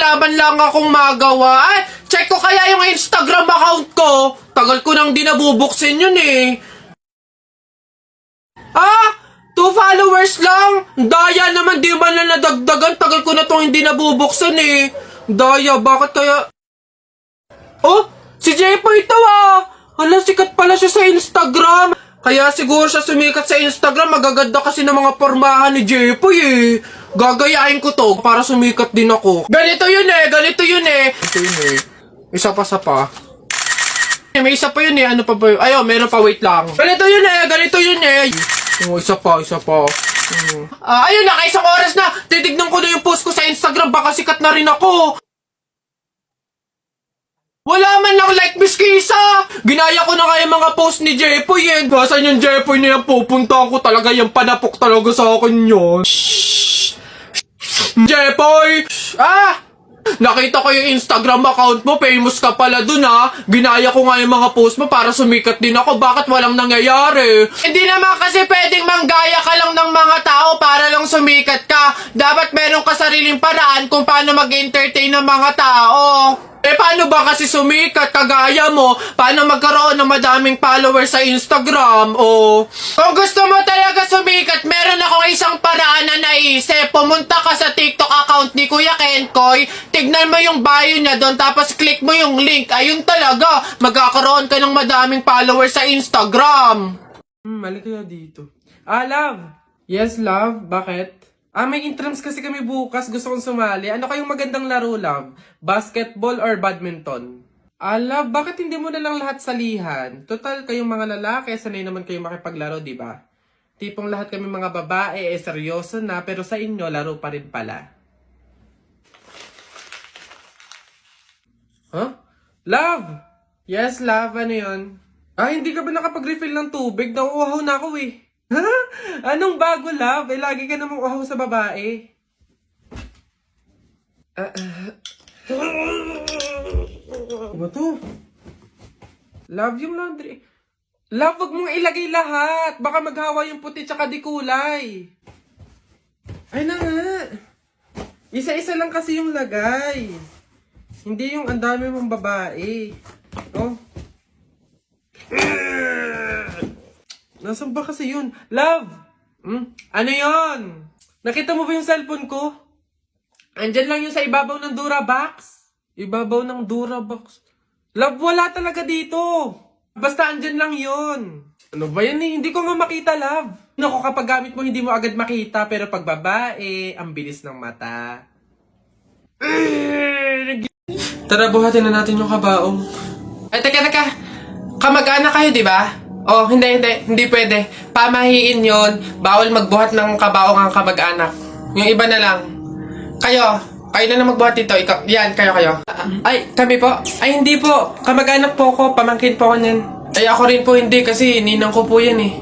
wala man lang akong magawa. Ay, check ko kaya yung Instagram account ko. Tagal ko nang di nabubuksin yun eh. Ah! 2 followers lang! Daya naman, di man na nadagdagan. Tagal ko na itong hindi nabubuksan eh. Daya, bakit kaya... Oh! Si Jepoy ito ah! Hala, sikat pala siya sa Instagram. Kaya siguro siya sumikat sa Instagram. Magaganda kasi ng mga pormahan ni Jepoy eh. Gagayain ko to para sumikat din ako. Ganito yun eh, ganito yun eh. Ito yun eh. Isa pa sa pa. May isa pa yun eh, ano pa ba yun? Ayaw, meron pa, wait lang. Ganito yun eh, ganito yun eh. Oh, isa pa, isa pa. Ayun na, isang oras na. Titignan ko na yung post ko sa Instagram, baka sikat na rin ako. Wala man lang like, Miss Kisa! Ginaya ko na nga yung mga post ni Jepoy eh. Basan yung Jepoy na yan, pupunta ko talaga yung panapok talaga sa akin yun. Jepoy! Ah! Nakita ko yung Instagram account mo, famous ka pala dun ha. Ginaya ko nga yung mga post mo para sumikat din ako. Bakit walang nangyayari? Hindi naman kasi pwedeng manggaya ka lang ng mga tao para lang sumikat ka. Dapat meron ka sariling paraan kung paano mag-entertain ng mga tao. Eh paano ba kasi sumikat kagaya mo? Paano magkaroon ng madaming followers sa Instagram? O kung gusto mo talaga sumikat, meron akong isang paraan na naisip. Pumunta ka sa TikTok account ni Kuya Kenkoy, tignan mo yung bio niya doon, tapos click mo yung link. Ayun talaga, magkakaroon ka ng madaming followers sa Instagram. Mali kaya dito. Ah, love. Yes, love. Bakit? May intrams kasi kami bukas. Gusto kong sumali. Ano kayong magandang laro, love? Basketball or badminton? Love, bakit hindi mo na lang lahat salihan? Total, kayong mga lalaki, sanay naman kayong makipaglaro, di ba? Tipong lahat kami mga babae, seryoso na, pero sa inyo, laro pa rin pala. Huh? Love! Yes, love. Ano yun? Hindi ka ba nakapag-refill ng tubig? Nauuhaw na ako eh. Ha? Anong bago, love? Lagi ka namang uhaw sa babae. Ano to? Love, yung laundry. Love, wag mong ilagay lahat. Baka maghawa yung puti tsaka di kulay. Ay na nga. Isa-isa lang kasi yung lagay. Hindi yung ang dami mong babae. Oh. Nasaan ba kasi yun? Love! Ano yun? Nakita mo ba yung cellphone ko? Andyan lang yun sa ibabaw ng Durabox. Ibabaw ng Durabox. Love, wala talaga dito. Basta andyan lang yun. Ano ba yan eh? Hindi ko nga makita, love. Naku, kapag gamit mo, hindi mo agad makita. Pero pag babae, ang bilis ng mata. Tara, buhatin na natin yung kabaong. Ay, teka. Kamag-anak kayo, di ba? Oh, hindi pwede. Pamahiin yon. Bawal magbuhat ng kabaong ang kamag-anak. Yung iba na lang. Kayo na lang magbuhat dito. Ikaw, yan, kayo. Ay, kami po? Ay, hindi po. Kamag-anak po ako. Pamangkin po ako niyan. Ay, ako rin po hindi kasi ninang ko po yan eh.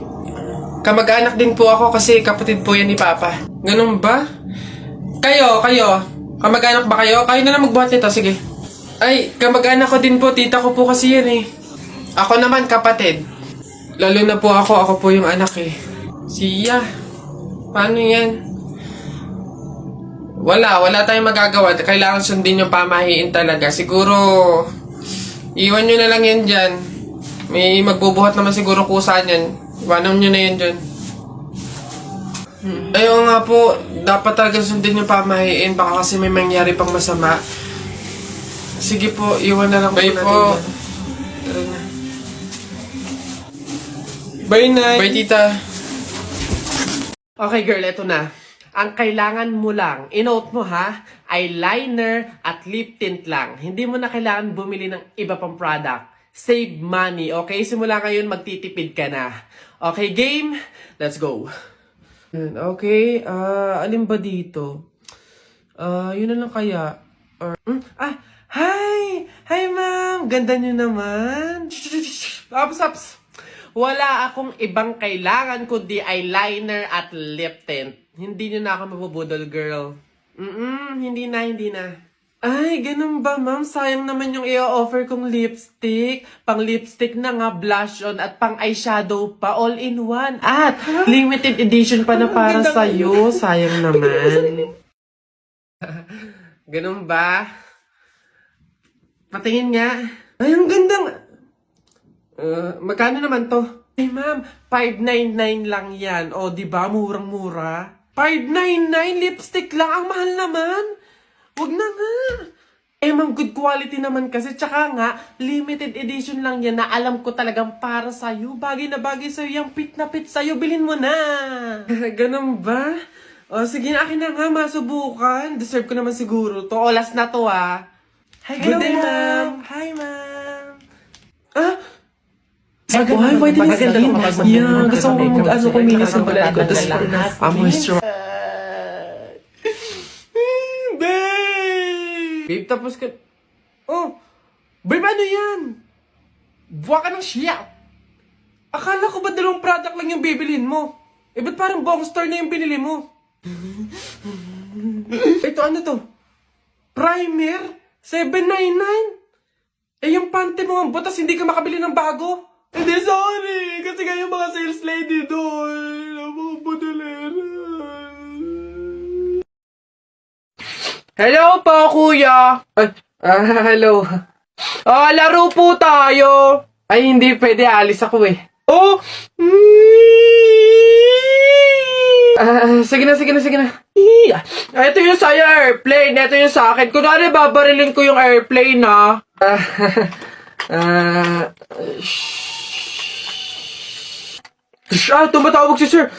Kamag-anak din po ako kasi kapatid po yan ni Papa. Ganun ba? Kayo. Kamag-anak ba kayo? Kayo na lang magbuhat nito, sige. Ay, kamag-anak ko din po. Tita ko po kasi yan eh. Ako naman kapatid. Lalo na po ako po yung anak eh. Siya. Paano yan? Wala tayong magagawa. Kailangan sundin yung pamahiin talaga. Siguro, iwan nyo na lang yan dyan. May magbubuhat naman siguro kusa yan. Iwanan nyo na yan dyan. Ayaw nga po, dapat talaga sundin yung pamahiin. Baka kasi may mangyari pang masama. Sige po, iwan na lang po natin. Bye po. Tara na. Bye, Nay. Bye, tita. Okay, girl, eto na. Ang kailangan mo lang, inote mo ha, eyeliner at lip tint lang. Hindi mo na kailangan bumili ng iba pang product. Save money, okay? Simula ngayon, magtitipid ka na. Okay, game? Let's go. Okay, alin ba dito? Yun na lang kaya. Hi! Hi, ma'am! Ganda nyo naman. Ups. Wala akong ibang kailangan kundi eyeliner at lip tint. Hindi nyo na ako mabubudol, girl. Hindi na. Ay, ganun ba, ma'am? Sayang naman yung i-offer kong lipstick. Pang lipstick na nga, blush on, at pang eyeshadow pa, all in one. At limited edition pa na para sa'yo. Sayang naman. Ganun ba? Patingin nga. Ay, ang ganda. Magkano naman to? Ay, ma'am, 599 lang yan. O, di ba? Murang-mura. 599 lipstick lang. Ang mahal naman. Wag na nga. Eh, ma'am, good quality naman kasi. Tsaka nga, limited edition lang yan na alam ko talagang para sa'yo. Bagay na bagay sa'yo. Yung fit na fit sa'yo. Bilhin mo na. Ganun ba? O, sige na, akin na nga. Masubukan. Deserve ko naman siguro to. O, last na to, Hi, good day, ma'am. Hi, ma'am. Why did you say? Yeah, gusto ko kuminis ng balat ko. Tapos, moisturize. Babe, tapos ka... Oh! Babe, ano yan? Buwa ka ng siya. Akala ko ba dalawang product lang yung bibilin mo? Eh, ba't parang buong store na yung binili mo? Ito, ano to? Primer? 799? Eh, yung panty mo ang butas, hindi ka makabili ng bago? Hindi, sorry. Kasi kayo mga sales lady doon. Mga budalera. Hello po, kuya. Hello. Laro po tayo. Ay, hindi pwede. Alis ako eh. Oh! Sige na. Ito yung sa'yo, airplane. Ito yung sa akin. Kunwari, babarilin ko yung airplane, ha? Tumatawag si sir.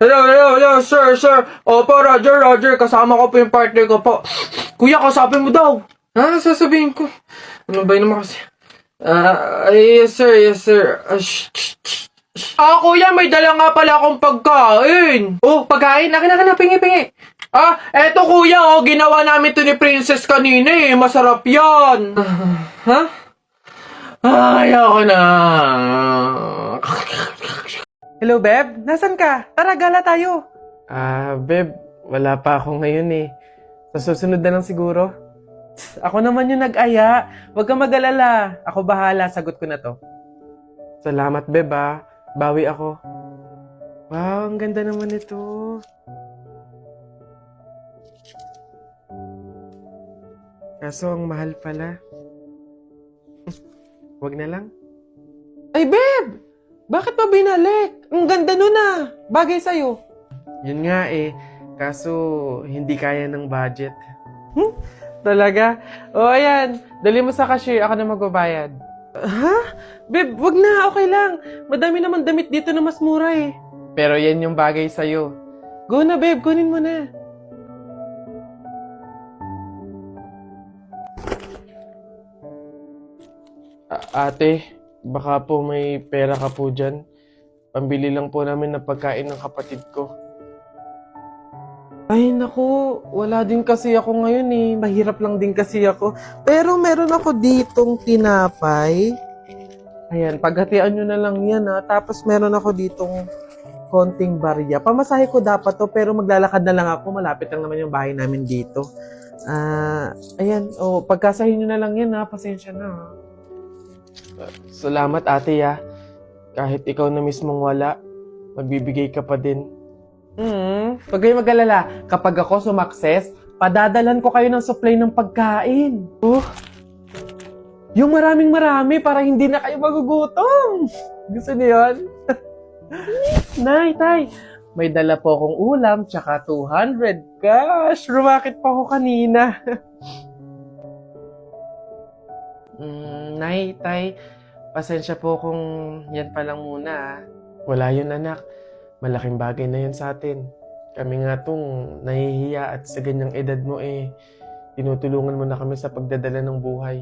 Hello, sir. Opo, Roger. Kasama ko po yung partner ko po. Kuya, kausapin mo daw. Sasabihin ko. Ano ba yun naman kasi? Yes, sir. Kuya, may dala nga pala akong pagkain. Oh, pagkain? Akin, pingi. Eto kuya, ginawa namin to ni Princess kanina eh. Masarap yan. Ayoko na. Hello, Beb? Nasaan ka? Tara, gala tayo. Beb, wala pa ako ngayon eh. Sa susunod na lang siguro. Ako naman yung nag-aya. Huwag kang mag-alala. Ako bahala, sagot ko na to. Salamat, Beb, Bawi ako. Wow, ang ganda naman ito. Kaso ang mahal pala. Huwag na lang. Ay, Beb! Bakit pa binalik? Ang ganda nun Bagay sa'yo. Yun nga eh. Kaso, hindi kaya ng budget. Talaga? Ayan. Dali mo sa cashier. Ako na magbabayad. Babe, wag na. Okay lang. Madami naman damit dito na mas mura eh. Pero yan yung bagay sa'yo. Go na, babe. Kunin mo na. Ate, baka po may pera ka po dyan. Pambili lang po namin ng pagkain ng kapatid ko. Ay, naku. Wala din kasi ako ngayon eh. Mahirap lang din kasi ako. Pero meron ako ditong tinapay. Ayan, paghatian nyo na lang yan Tapos meron ako ditong konting barya. Pamasahe ko dapat to, pero maglalakad na lang ako. Malapit lang naman yung bahay namin dito. Ayan, pagkasahin nyo na lang yan Pasensya na Salamat ate Kahit ikaw na mismong wala, magbibigay ka pa din. Huwag kayo mag-alala. Kapag ako sumakses, padadalan ko kayo ng supply ng pagkain. Yung marami para hindi na kayo magugutom. Gusto niyo yun? Nay, tay, may dala po akong ulam tsaka 200 cash. Rumakit pa ako kanina. Nay, tay, pasensya po kung yan pa lang muna Wala yun anak. Malaking bagay na yun sa atin. Kami nga tong nahihiya at sa ganyang edad mo tinutulungan mo na kami sa pagdadala ng buhay.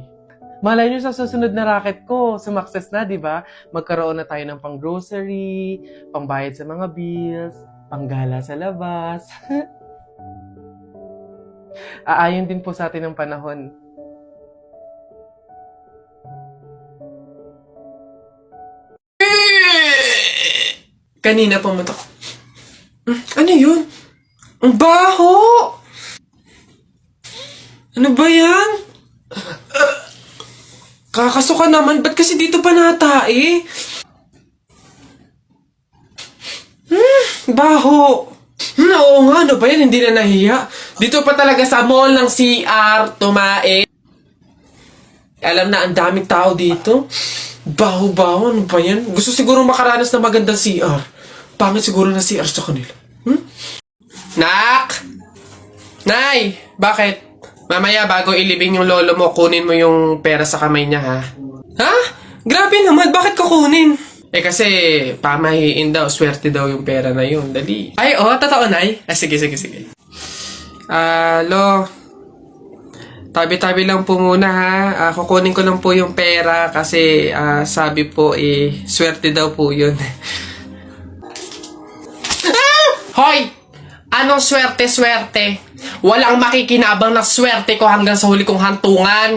Malay nyo sa susunod na racket ko, sumakses na, di ba? Magkaroon na tayo ng pang-grocery, pangbayad sa mga bills, panggala sa labas. Aayon din po sa atin ng panahon. Kanina pumunta ko. Ano yun? Ang baho! Ano ba yan? Kakasuka naman. Ba't kasi dito pa natae? Baho! Oo nga, ano ba yan? Hindi na nahiya. Dito pa talaga sa mall ng CR, tumae. Alam na, ang daming tao dito. Baho-baho, ano ba yan? Gusto siguro makaranas ng magandang CR. Pangit siguro na CR sa kanila. Nak! Nay! Bakit? Mamaya, bago ilibing yung lolo mo, kunin mo yung pera sa kamay niya, ha? Ha? Grabe naman, bakit kukunin? Eh kasi, pamahiin daw, swerte daw yung pera na yun. Dali. Ay, totoo, Nay? Sige. Lo, tabi-tabi lang po muna, ha? Kukunin ko lang po yung pera kasi sabi po, swerte daw po yun. Hoy! Anong swerte-swerte? Walang makikinabang na swerte ko hanggang sa huli kong hantungan.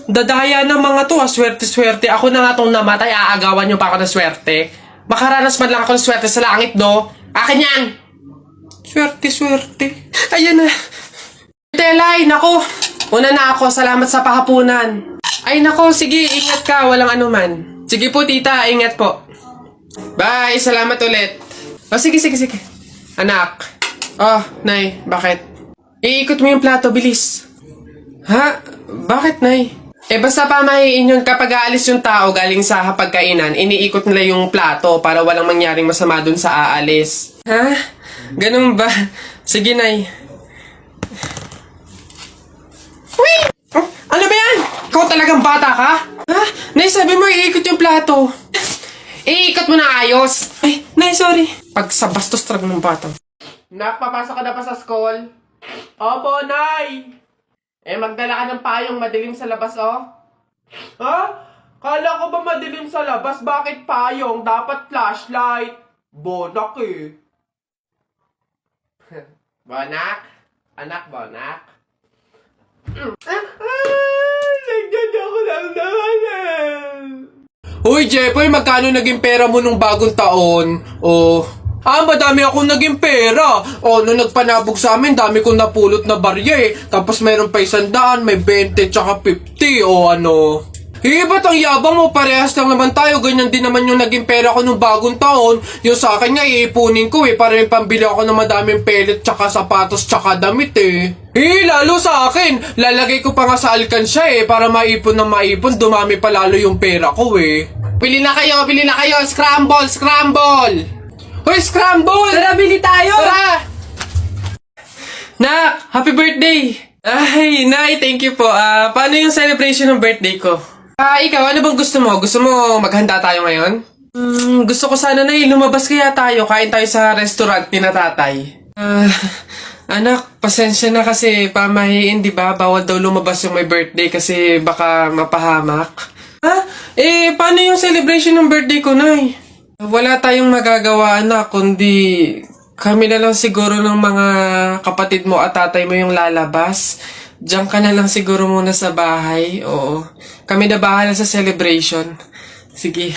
Dadaya ng mga to, swerte-swerte. Ako na nga tong namatay, aagawan nyo pa ako ng swerte. Makaranas man lang ako ng swerte sa langit, do. Akin yan! Swerte-swerte. Ayan na. Telay, nako. Una na ako, salamat sa pahapunan. Ay, nako, sige, ingat ka, walang anuman. Sige po, tita, ingat po. Bye, salamat ulit. Sige. Anak. Nay, bakit? Iikot mo yung plato, bilis. Ha? Bakit, Nay? Basta pamahiin yun kapag aalis yung tao galing sa hapagkainan, iniikot nila yung plato para walang mangyaring masama dun sa aalis. Ha? Ganun ba? Sige, Nay. Wait! Ano ba yan? Ikaw talagang bata ka? Ha? Nay, sabi mo iikot yung plato. Iikot mo na ayos. Ay, Nay, sorry. Pag sa bastos talaga ng bata. Nak, papasok ka na pa sa school? Opo, Nay. Magdala ka ng payong madilim sa labas, oh. Ha? Kala ko ba madilim sa labas? Bakit payong? Dapat flashlight. Bonak eh. Bonak? Anak, bonak? Nagdala ko lang naman eh. Uy, Jepoy, magkano naging pera mo nung bagong taon? Madami akong naging pera. Nung nagpanabog sa amin, dami kong napulot na barya eh. Tapos mayroon pa 100, may 20, tsaka 50, ba't ang yabang mo? Parehas lang naman tayo. Ganyan din naman yung naging pera ko nung bagong taon. Yung sa akin nga, iipunin ko para may pambili ako ng madaming pellet, tsaka sapatos, tsaka damit eh. Lalo sa akin. Lalagay ko pa nga sa alkansya para maipon na maipon. Dumami pa lalo yung pera ko eh. Pili na kayo. Scramble! Hoy, scramble! Tara, bili tayo! Tara! Nak, happy birthday! Ay, Nay, thank you po. Paano yung celebration ng birthday ko? Ikaw, ano bang gusto mo? Gusto mo maghanda tayo ngayon? Gusto ko sana, Nay, lumabas kaya tayo. Kain tayo sa restaurant ni na tatay. Anak, pasensya na kasi pamahiin, di ba? Bawal daw lumabas yung may birthday kasi baka mapahamak. Paano yung celebration ng birthday ko, Nay? Wala tayong magagawa, anak, kundi kami na lang siguro ng mga kapatid mo at tatay mo yung lalabas. Diyan ka na lang siguro muna sa bahay. Oo. Kami na bahala sa celebration. Sige.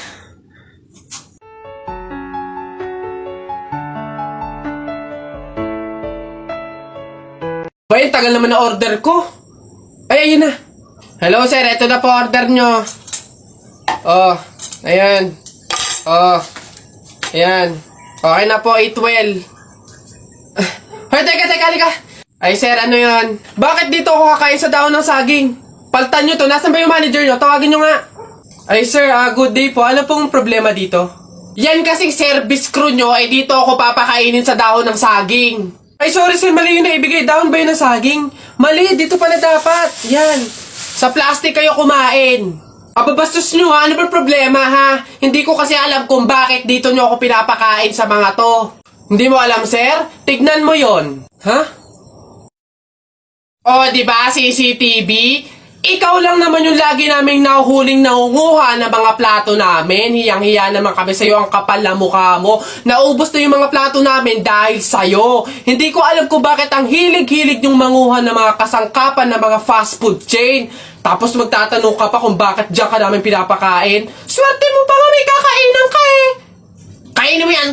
Bay, tagal naman na order ko. Ay, ayun na. Hello, sir. Ito na po order nyo. Ayan. Ayan. Okay na po, 812. Hoy, teka, halika. Ay, sir, ano yan? Bakit dito ako kakain sa dahon ng saging? Paltan nyo to. Nasaan ba yung manager nyo? Tawagin nyo nga. Ay, sir, good day po. Ano pong problema dito? Yan kasing service crew nyo, dito ako papakainin sa dahon ng saging. Ay, sorry, sir. Mali yun na ibigay. Dahon ba yun ng saging? Mali, dito pala dapat. Yan. Sa plastic kayo kumain. Ababastos nyo ha, ano ba problema ha? Hindi ko kasi alam kung bakit dito nyo ako pinapakain sa mga to. Hindi mo alam, sir? Tignan mo yon. Ha? Diba, CCTV? Ikaw lang naman yung lagi naming nahuhuling nangunguha ng mga plato namin. Hiyang-hiya naman kami sa'yo, ang kapal na mukha mo. Naubos na yung mga plato namin dahil sa'yo. Hindi ko alam kung bakit ang hilig-hilig yung manguha ng mga kasangkapan ng mga fast food chain. Tapos magtatanong ka pa kung bakit diyan ka namin pinapakain. Swerte mo pa nga may kakainan ka eh. Kainin mo yan.